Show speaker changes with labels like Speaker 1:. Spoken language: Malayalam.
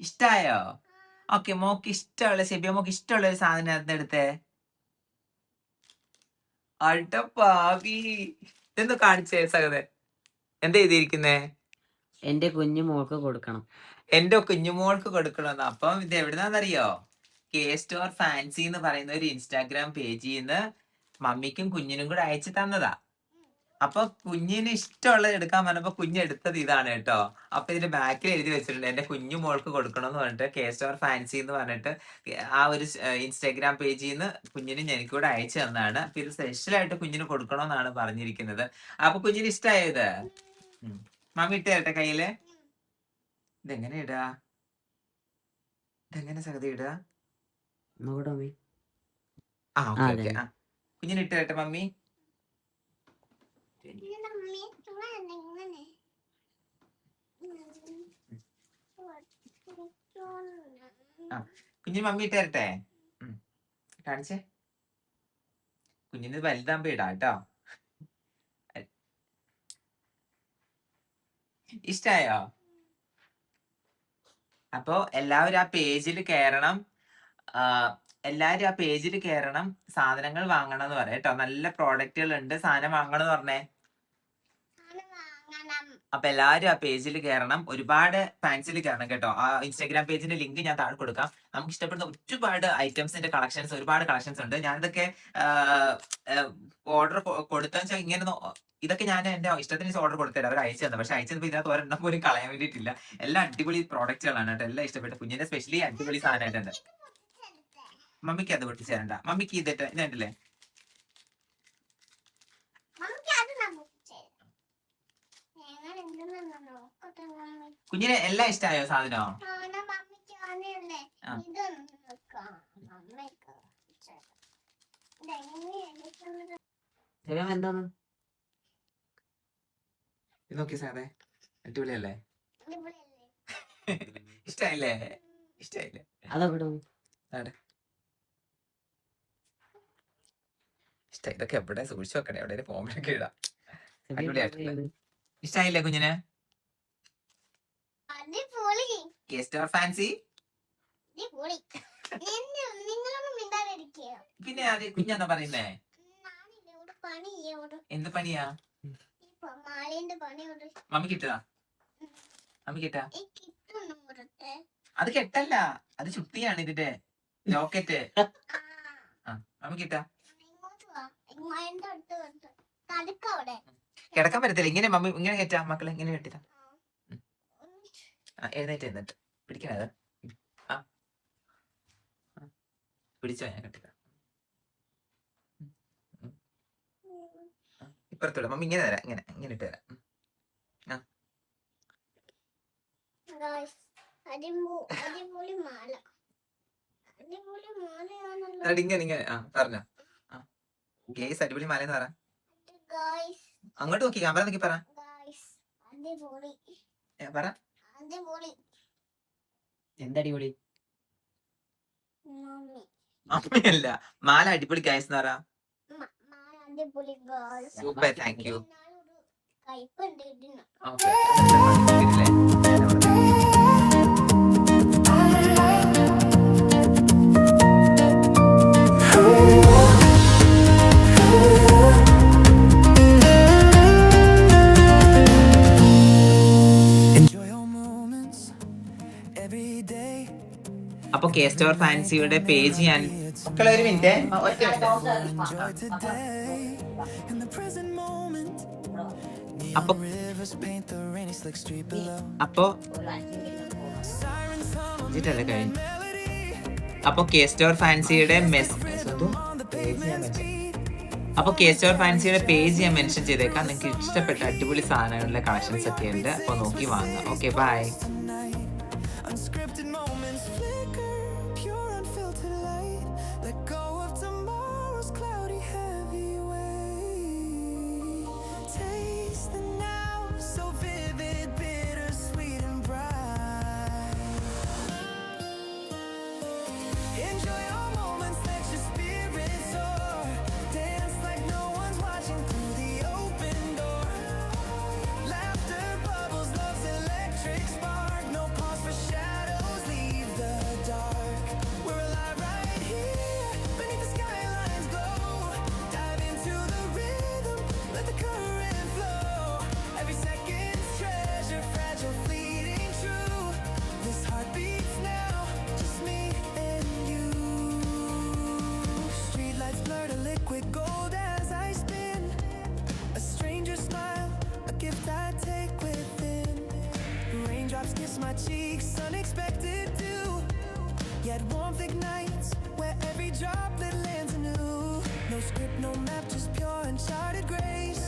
Speaker 1: ഇഷ്ടായോ? ഓക്കെ, മോക്ക് ഇഷ്ടമുള്ള ഷെബിയ മോക്ക് ഇഷ്ടമുള്ള ഒരു സാധനം എന്തെടുത്തേ? അടപ്പാവി, ഇതെന്തോ കാണിച്ചേ സഹോദരൻ? എന്താ എഴുതിയിരിക്കുന്നേ?
Speaker 2: എന്റെ കുഞ്ഞുമോൾക്ക് കൊടുക്കണം.
Speaker 1: എന്റെ കുഞ്ഞുമോൾക്ക് കൊടുക്കണമെന്ന്. അപ്പം ഇത് എവിടുന്നാന്നറിയോ? കെ സ്റ്റോർ ഫാൻസി എന്ന് പറയുന്ന ഒരു ഇൻസ്റ്റാഗ്രാം പേജിൽ നിന്ന് മമ്മിക്കും കുഞ്ഞിനും കൂടെ അയച്ചു തന്നതാ. അപ്പൊ കുഞ്ഞിന് ഇഷ്ടമുള്ളത് എടുക്കാൻ പറഞ്ഞപ്പോ കുഞ്ഞെടുത്തത് ഇതാണ് കേട്ടോ. അപ്പൊ ഇതിന്റെ ബാക്കിൽ എഴുതി വെച്ചിട്ടുണ്ട് എന്റെ കുഞ്ഞു മോൾക്ക് കൊടുക്കണമെന്ന് പറഞ്ഞിട്ട് കെ സ്റ്റോർ ഫാൻസി എന്ന് പറഞ്ഞിട്ട് ആ ഒരു ഇൻസ്റ്റാഗ്രാം പേജിൽ നിന്ന് കുഞ്ഞിന് എനിക്കൂടെ അയച്ചു തന്നതാണ്. അപ്പൊ ഇത് സ്പെഷ്യലായിട്ട് കുഞ്ഞിന് കൊടുക്കണമെന്നാണ് പറഞ്ഞിരിക്കുന്നത്. അപ്പൊ കുഞ്ഞിന് ഇഷ്ടമായത് മമ്മി ഇട്ട് തരട്ടെ കയ്യില്. ഇതെങ്ങനെ ഇടാ? ഇതെങ്ങനെ സഹതി ഇടാ? ആ ഓക്കെ ഓക്കെ. ആ കുഞ്ഞിന് ഇട്ട് തരട്ടെ മമ്മി. കുഞ്ഞിന് മമ്മി ഇട്ട് തരട്ടെ? കാണിച്ചേ. കുഞ്ഞിന് വലുതാകുമ്പോ ഇടാ കേട്ടോ. ഇഷ്ടായോ? അപ്പൊ എല്ലാവരും ആ പേജിൽ കയറണം. എല്ലാരും ആ പേജിൽ കയറണം, സാധനങ്ങൾ വാങ്ങണം എന്ന് പറയാം കേട്ടോ. നല്ല പ്രോഡക്റ്റുകൾ ഉണ്ട്, സാധനം വാങ്ങണം എന്ന് പറഞ്ഞേ. അപ്പൊ എല്ലാരും ആ പേജിൽ കയറണം, ഒരുപാട് ഫാൻസിൽ കയറണം കേട്ടോ. ആ ഇൻസ്റ്റാഗ്രാം പേജിന്റെ ലിങ്ക് ഞാൻ താഴെ കൊടുക്കാം. നമുക്ക് ഇഷ്ടപ്പെടുന്ന ഒരുപാട് ഐറ്റംസിന്റെ കളക്ഷൻസ്, ഒരുപാട് കളക്ഷൻസ് ഉണ്ട്. ഞാനിതൊക്കെ ഓർഡർ കൊടുത്തെന്ന് വെച്ചാൽ ഇങ്ങനെ ഇതൊക്കെ ഞാൻ എന്റെ ഇഷ്ടത്തിന് ഓർഡർ കൊടുത്തില്ല, അവർ അയച്ചു തന്നെ. പക്ഷെ അയച്ചത് ഇതിനകത്ത് ഒരെണ്ണം പോലും കളയാൻ വേണ്ടിയിട്ടില്ല. എല്ലാം അടിപൊളി പ്രോഡക്റ്റുകളാണ് കേട്ടോ. എല്ലാം ഇഷ്ടപ്പെട്ടു. കുഞ്ഞിന്റെ സ്പെഷ്യലി അടിപൊളി സാധനമായിട്ടുണ്ട്. മമ്മിക്ക് അത് പൊട്ടിച്ചു തരണ്ട. മമ്മിക്ക് ഇതല്ലേ കുഞ്ഞിനെ എല്ലാം ഇഷ്ടമായോ സാധനം? എന്താണ് ഇത്? നോക്കി സാറേ, അടിപൊളിയല്ലേ? ഇഷ്ടായില്ലേ? ഇഷ്ടായില്ലേ? ഇഷ്ടം. ഇതൊക്കെ എവിടെ സൂക്ഷിച്ചു വെക്കണേ, എവിടെ ഫോമിലൊക്കെ ഇടാം. അടിപൊളിയായിട്ടുണ്ട്. ഇഷ്ടായില്ലേ കുഞ്ഞിന്? K store fancy. പിന്നെ അത് കുഞ്ഞെന്നാ പറയുന്നേ? എന്ത് പണിയാ? മമ്മി കിട്ടാ? മമ്മി കിട്ടാ? അത് കെട്ടല്ല, അത് ചുട്ടിയാണ് ഇതിന്റെ ലോക്കറ്റ്. മമ്മി കിട്ടാ? കിടക്കാൻ പറ്റത്തില്ല. ഇങ്ങനെ മമ്മി ഇങ്ങനെ കെറ്റാ മക്കളെ, ഇങ്ങനെ കെട്ടിട്ടാ. എഴുന്നേറ്റ് പിടിക്കണത്. പിടിച്ചോ, ഞാൻ കെട്ടിട്ടാ. ഇപ്പുറത്തോടെ മമ്മി ഇങ്ങനെ തരാം, ഇങ്ങനെ ഇങ്ങനെ ഇട്ട് തരാം. ഇങ്ങനെ പറഞ്ഞോ. ഗേസ് അടിപൊളി മാലെന്ന് പറ. അങ്ങോട്ട് നോക്കി ക്യാമറ നോക്കി പറ. പറ എന്തടിപൊളി? അമ്മയല്ല, മാല അടിപൊളി ഗൈസ് എന്ന് പറ. Super, thank you. ഓക്കെ. അപ്പൊ കെ സ്റ്റോർ ഫാൻസിയുടെ പേജ് ഞാൻ ഒരു മിനിറ്റ് അപ്പൊ കെ സ്റ്റോർ ഫാൻസിയുടെ പേജ് ഞാൻ മെൻഷൻ ചെയ്തേക്കാം. നിങ്ങൾക്ക് ഇഷ്ടപ്പെട്ട അടിപൊളി സാധനങ്ങളുടെ കളക്ഷൻസ് ഒക്കെ ഉണ്ട്. അപ്പൊ നോക്കി വാങ്ങാം. Okay, bye.
Speaker 3: Laughter bubbles, love's electric spark. my cheeks, unexpected dew. Yet warmth ignites where every droplet lands anew. No script, no map, just pure uncharted grace.